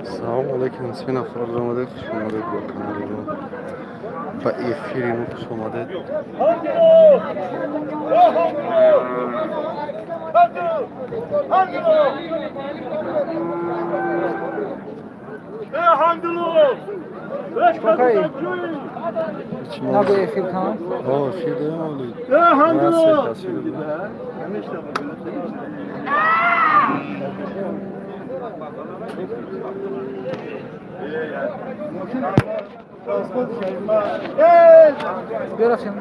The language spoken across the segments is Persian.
سلام علیکم. سه نفر آمده خوش آمدید با کانال ما و افیری ما خوش آمدید. نه به افیر کن؟ افیر داریم آلی برسیم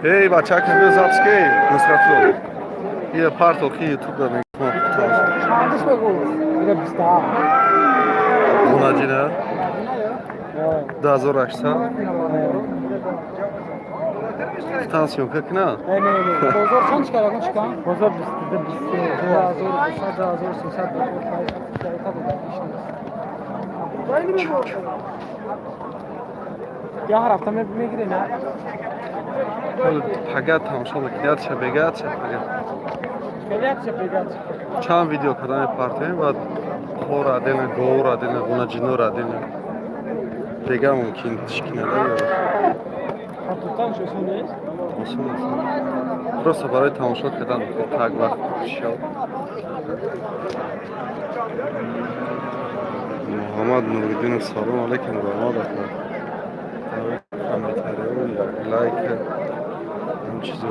Эй, бачак, не безапский, Нусратло. Я партал ки ютуб да микрофон. چندش بگو میره 27 Унадина 2800. Станцион как на? بازار چند چکار کن چکار؟ بازار 22,300 یا هر هفته میگیری نه؟ Пагат тамошо мекунад шабегат шабегат. Бегат бегат. Чанд видео кардани партем ва хора дена гора дена гунаҷинора дена. Бега мумкин тишкинада ё. Ҳатутан шосон нест? Осон аст. Просто барои тамошо кардан так вақт шод. Муҳаммад Нуриддинов салом алейкум ромад ака. Комментарий, лайк, ин чизо.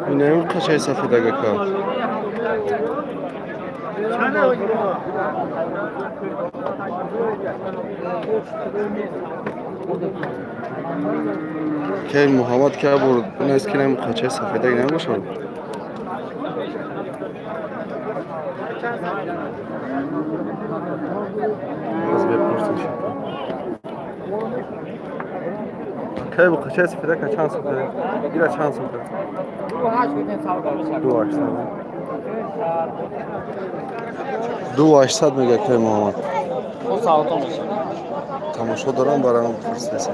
این اون قشای سفیدگه کار که محمد که برد اون است که نیم قشای سفیدگه نمیشه از بپرسیم که با قشای سفیدگه چند سفیده؟ ایره چند سفیده؟ 2800 میگه که محمد خود ساعتا میشه تماشا دارم برام فرستیسم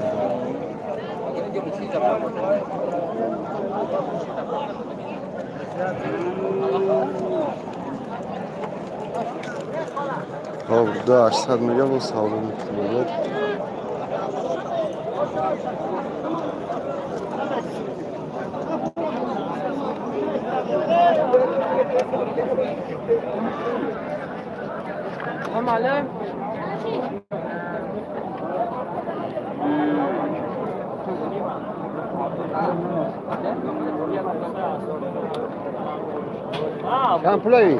خب 2800 میگه با ساعتا میکنه معلم Can play.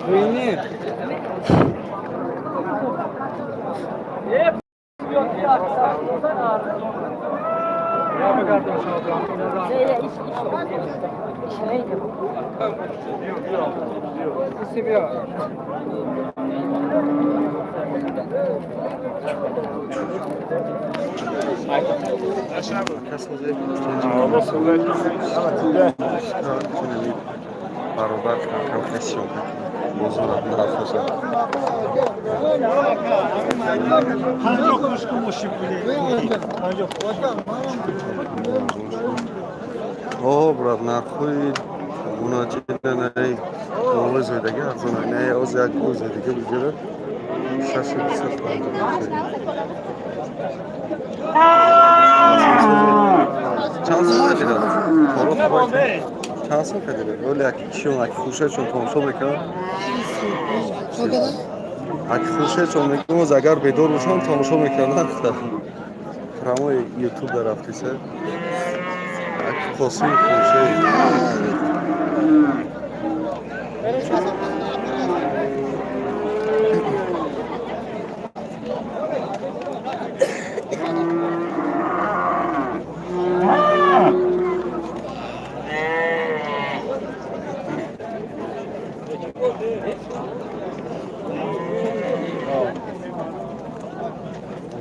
Beni. برابر کم کسیون موضوع نفسه اوه برات نخوی اونا چیزی نهی اوه زیادگی ارزونه نه اوز یک اوز دیگه بگیره شش بیست چند سال دیده چند سال دیده ولی اگه کیون اگه خوشه چون کنسول میکنه اگه خوشه چون میکنه اگر بیدار باشن تماشا میکنن فراموی یوتیوب در رفتی سه اگه خاصی خوشه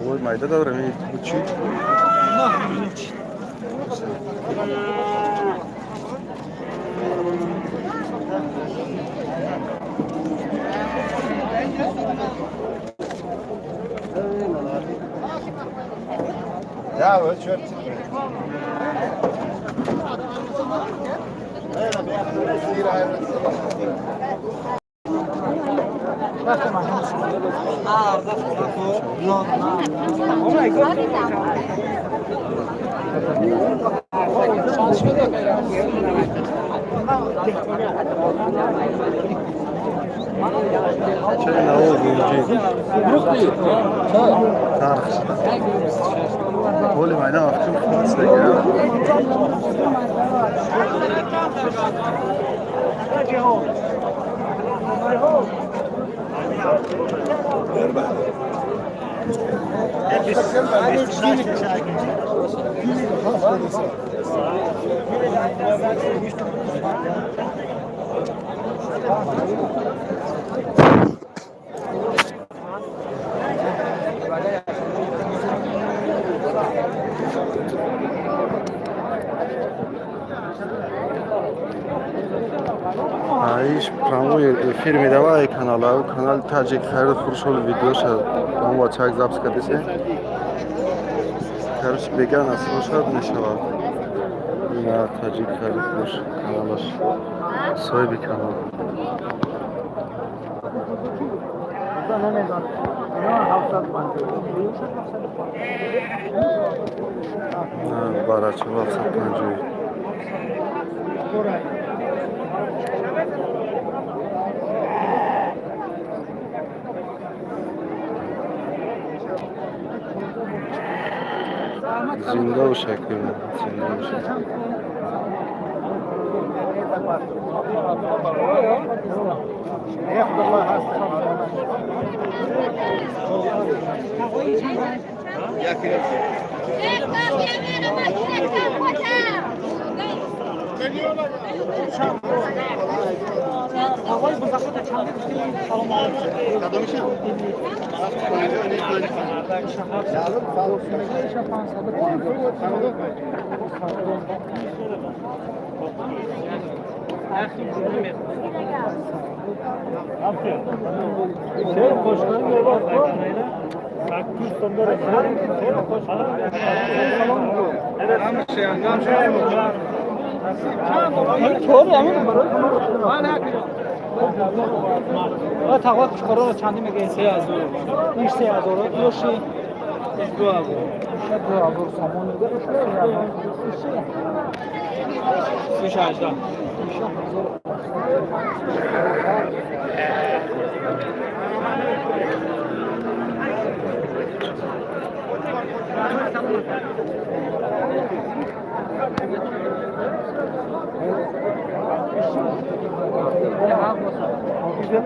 اوه مایده داره می بچی Ja, wat shirt. Oh my god. چه نوو گوجی ترخ ولی مایده وقتی خواست بگیره ایش پراموی فیلمی دوای کانال تاجیک خرید خورشول ویدیو شد اون با چاک زبس کردیسه کارش بگن اصلا شد نشود نه تاجیک خرید خوش کانالش صاحبی کانال نه بارا چه وقت پنجوی زنده و شکل زنده و شکل تقوی کشکارا چندی میگه 3000 این 3000 یوشی 2000 سامان میگه 318 ها Ne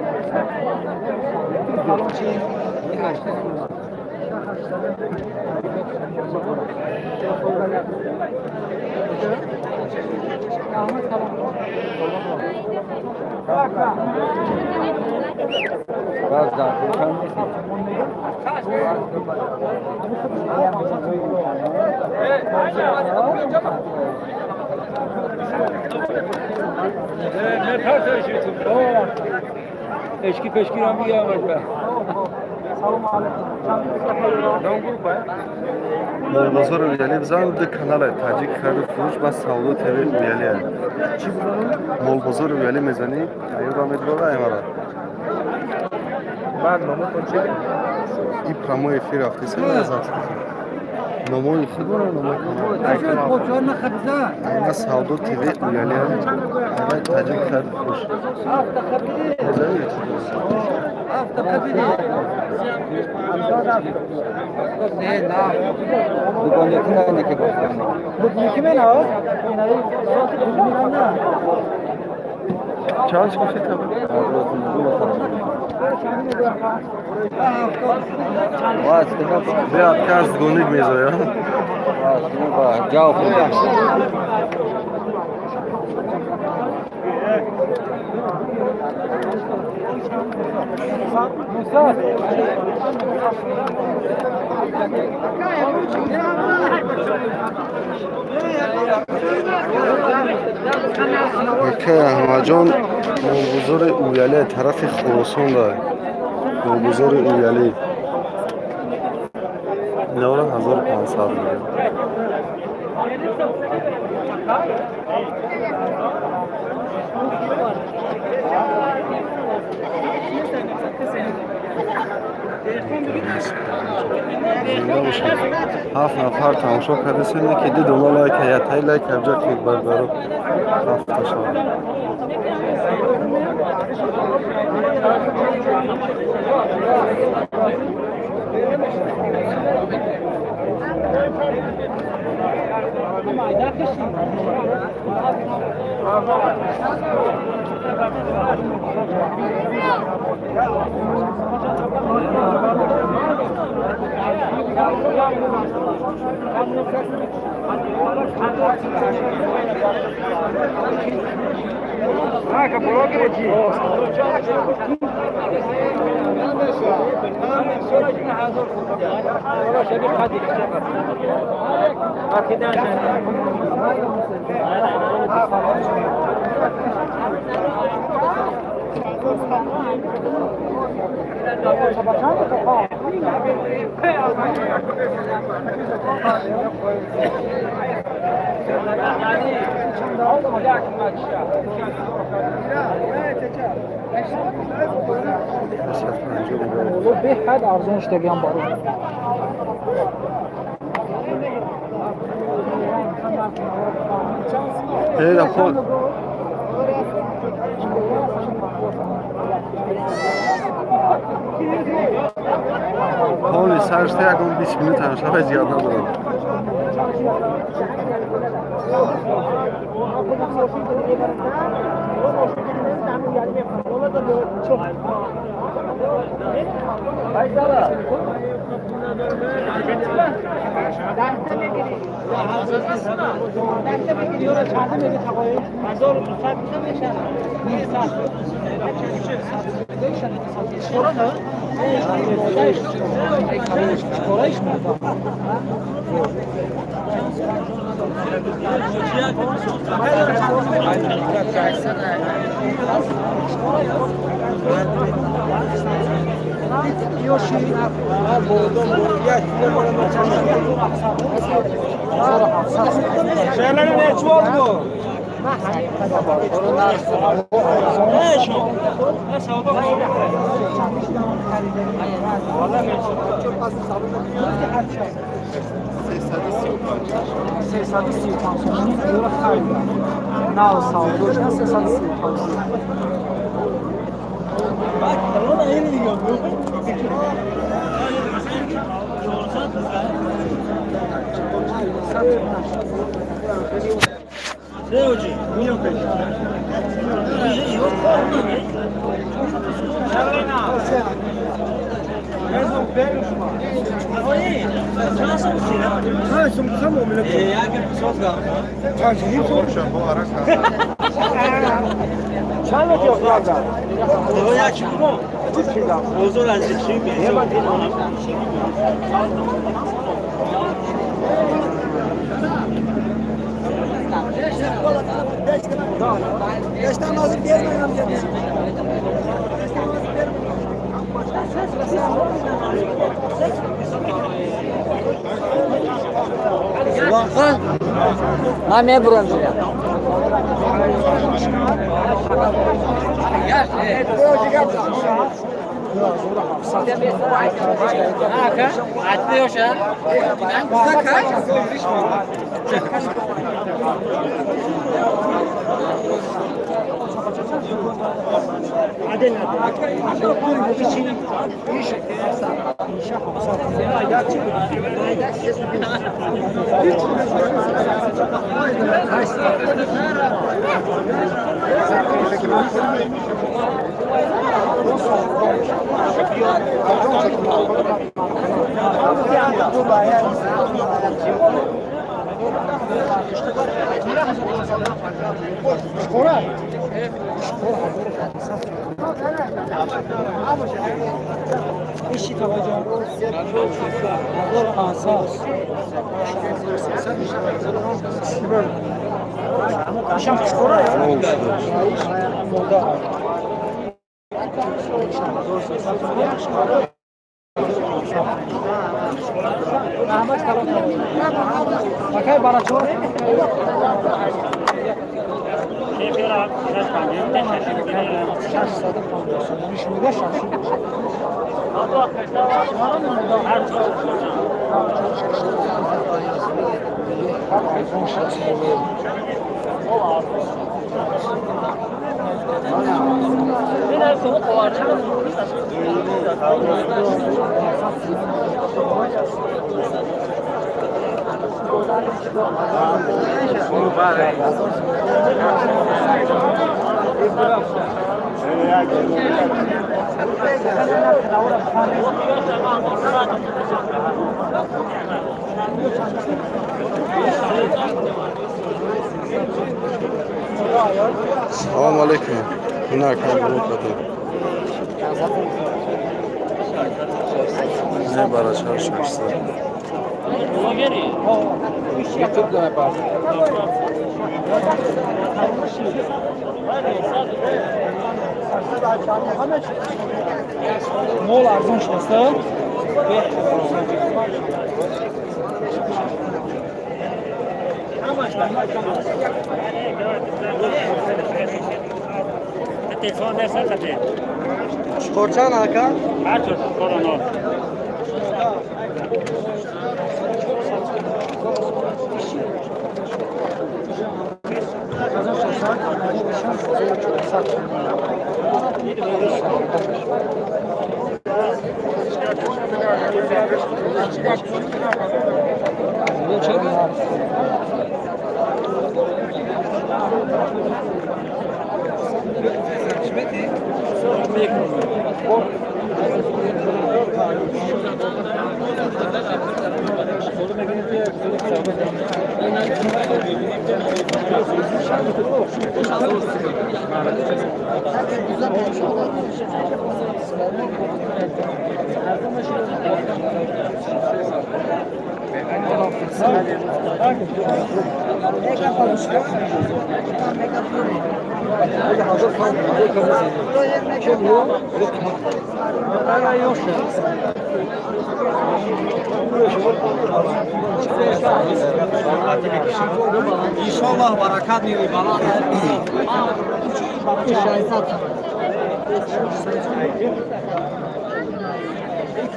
tartışıyorsun? Eşki peşki ramı gelmez be. Molbozor uyali bizan de kanal Tajik Khair Furush va Savdo TV uyali. Molbozor uyali mezani ayol amedroga amara. من نامه کنچه این پرامو افیر رفته سه نزد نامو افیر برای نامو کنم اینا سعودو تیوی اویالی هم اینا تاجیک خرد خوش نزدی چهارش کشی تبا بیاد که از گونیگ میزویا جاو که احمدجان موبوزور اویالی طرف خراسان داره موبوزور اویالی نورا 1500 میگه هفت نفر تماشا کرده سنه که دید اونا لایک هیتای لایک ابجا کلید بردارو هفت تشا به حد ارزونش دگم بارو هیدا خود حالی سرشته یکم 20 minut همشه های زیاد ندارم şeylerin ne çuval bu? Ne şu? Ne savda Ne hoca? Niye peki? Yok oldu ne? Geçten lazım gelmeyen bir Ulan ha ne buranın ya? İşi kalacağım. Asas. Akşam çıkora ya. Ne olmuş? Bakay bana çok. Şaşsadım kalıyorsun. Şimdi de şaşırdım. Selamun aleyküm. Bunlar kaybolur tabii. Ne bara çalışmışlar. YouTube da yapar. Mol arzon şurası. Telefon dersen zaten. Korçan Hakan. Her türlü korona. İnşallah barakat diyor bana.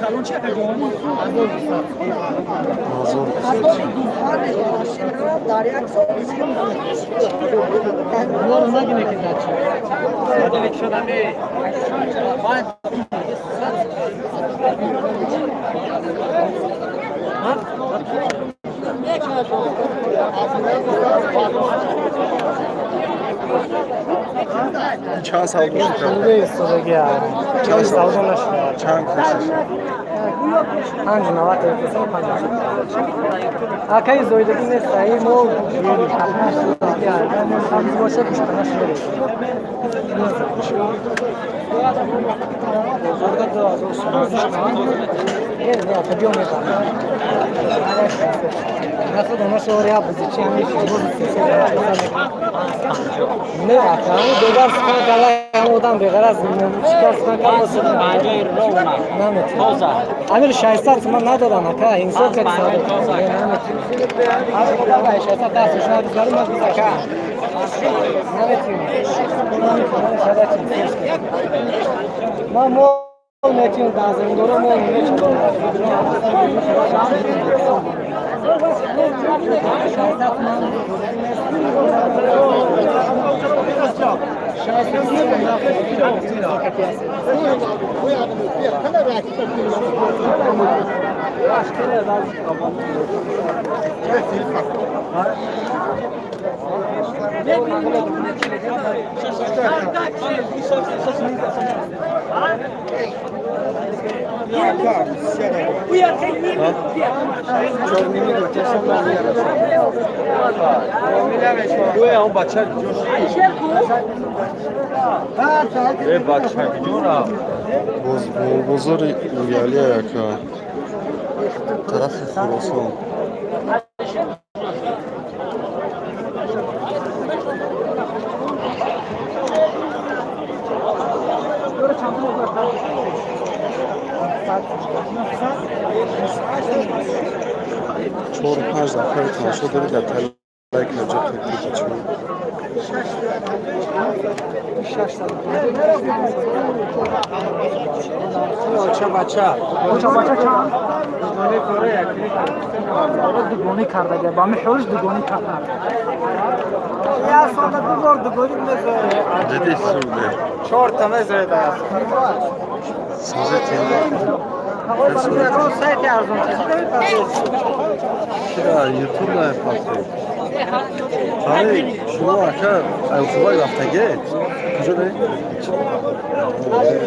Kalın çekeceğim. Mazot. Bunlar yine gider. چند سال دوست شروع ایستادگی هست. چند سال؟ سال نشده. چند کشش 5 نوات اتصال 5 اکای زویدگی نیست ای مو هم باشه پشتنش میره بزرگ دو از نه بیام میکنم نخود اون شوری ها بزیچی همیشه نه اکای دوبار سخن کلا آدم بغیر از شکار سخن کلا واسه 50 رو اونا نمیتونه امیر 600 من ندادم اکا اینجا که ساده نمیتونه آقا 600 دستش نداره من بزاکا ما مول میتونیم دازم دورو مول میتونیم بزرگ میگالی اکا طرف خراسان چهار پنج دفعه تماشا داری در تلک نجات تکلیف چون دوگانی کرده با می حوش دوگانی کرده یا ساده دوبار دوگانی میذاره جدی سوده 4 تا میذاره سازه رو سایت ارزون چرا یوتیوب نه پاسی شما اکر اوفوای وقتگه کجا بری؟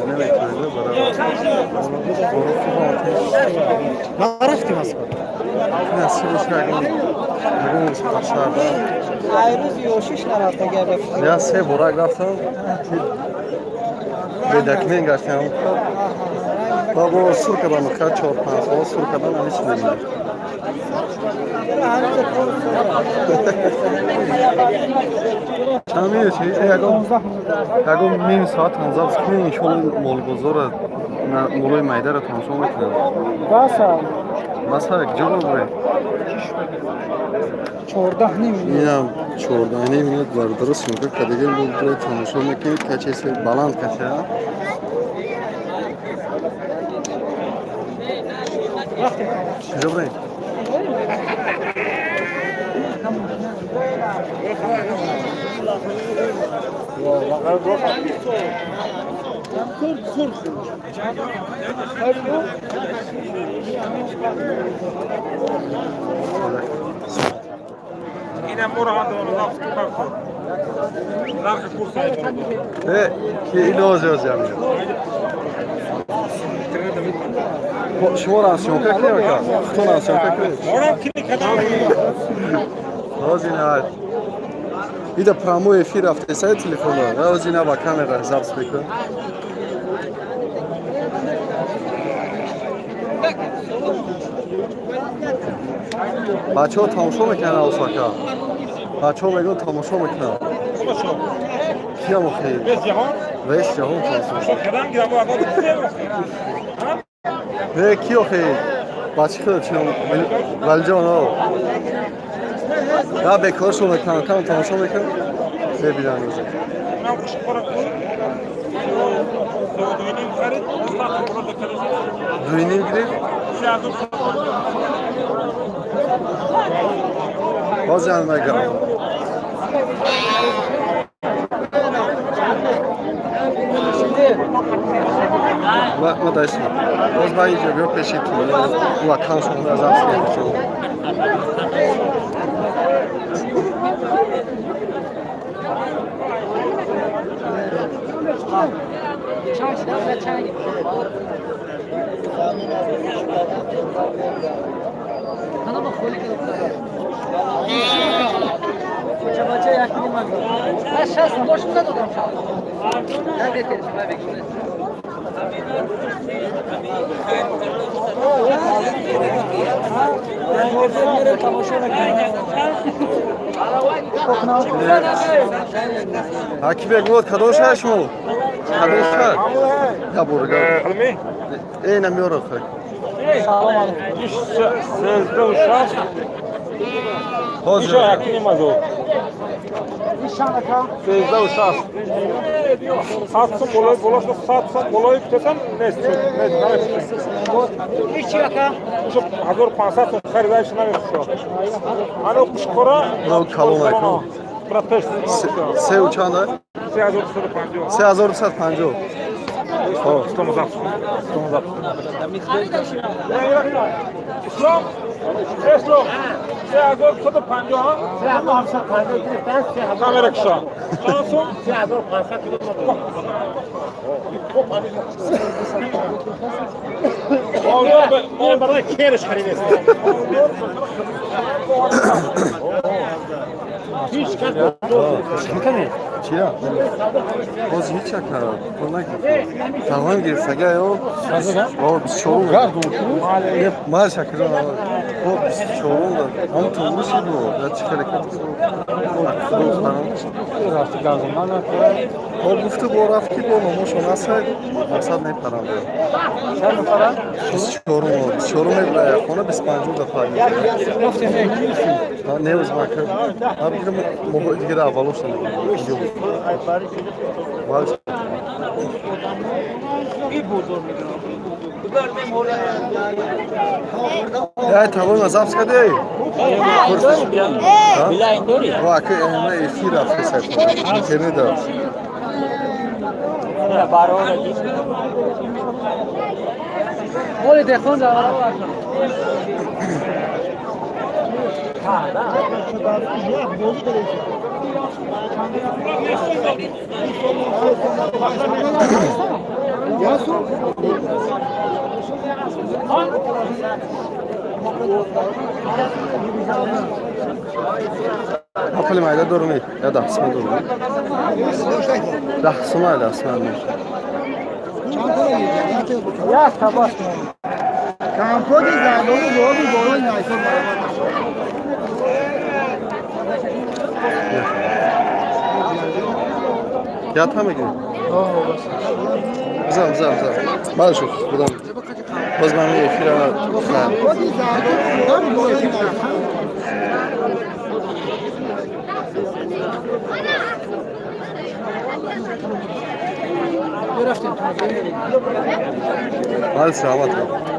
نمیتونه برای رفتیم از نه سیبش اگه سپاسار ایروز یوشش نرفته گرفت یا سه برای رفتم به دکمه گرفتم بابا سور کردم که 4-5 سال سور کردم همیشه نمیده چند میده چی؟ یکم نیم ساعت تنظف کنیم انشالله مالگذار مولای میده را تماشا میکنم بس یک جا ببره 14 نیم اینم 14 نیم میاد بردرست میکنه که دیگه برای تماشا میکنید که چیزی بلند کسی ها کجا بریم؟ اینم مرا دارم نرخ کورس که ایلاز یازیم شما را سیون که کنیم که تو را سیون که کنیم مرا کنی کدام روزینه ایده پرامو افیر رفته سای تلفن داره روزینه با کامera حساب بکن بچه ها تماشا میکنن اوساکا بچه ها میگن تماشا میکنن کیا مخیل؟ رئیس جهان تماشا کدام گرام آقا نه کیا خیل؟ بچه خیل چون ولجان ها یا بکار شما میکنن کام تماشا میکنن ببینن روزه من خوش خورم دوینیم خرید دوینیم گرید؟ باز yanıma gel. ما داشتیم باز با اینجا بیا پیشید و کانسون از افسکه Hakibek بود کدوش هشمو کدوش هست یا برگرد Qilmay. اینم میاره خیلی Ish sizda ushash. حاضر Isha yakini mazo. Sizda ushash. Satsam bo'lay, bo'lasa satsam bo'lay desam, nechta? O'sha 1500 so'm xaridarish nima Ana qushqora. Bravo, kalon aytma. Protest. سه و چنده؟ 3250. 3250 خب اسلام اسلام 3250 کامera kişa. Şansım 3500 برای کیرش خریده هیچ کس چیه؟ باز هیچ چکر کن نکرد تمام گرفت اگه یا بابا 24 مال شکر بابا 24 داد اما تو روشی دو یا چی حرکت با گفته با رفتی با ماماشون هست مقصد نپرم چند نفره؟ 24 میبره خونه 25 دفعه نیوز مکر هم دیگه موقع دیگه اولوش نمیگه Ya tamam azap skade. Bila indoori. Waa ka ema efir afsat. Internet da. Olha, defende a Hafali mayda durmaydi. Ya da asma durmaydi. Da asma da asma. Ya sabah. کمپوتی زندانی بابی برای نایسان Ya tamam ki. Güzel güzel güzel. Bana şu buradan. Baz bana efir ana. کمپوتی زندانی بابی Hadi selamat.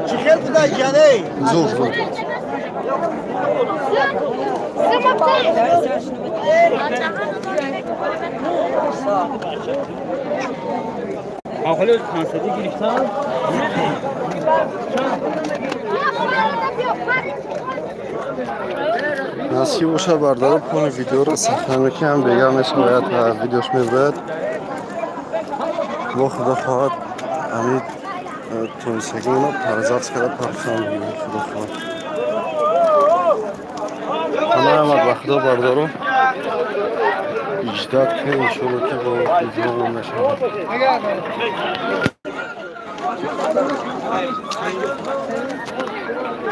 چی خیلی بوده جنه Zor zor. آخری کنسلی گرفتم. ناسی باشه بردار کنه ویدیو رو صفحه میکنم بگم نشاید ویدیوش میبرد با خدا خواهد امید تونسگی اونا پرزاز کرده پرخان بگیم خدا خواهد همه همه با خدا بردارم اجداد که انشالله که با ویدیو رو نشاید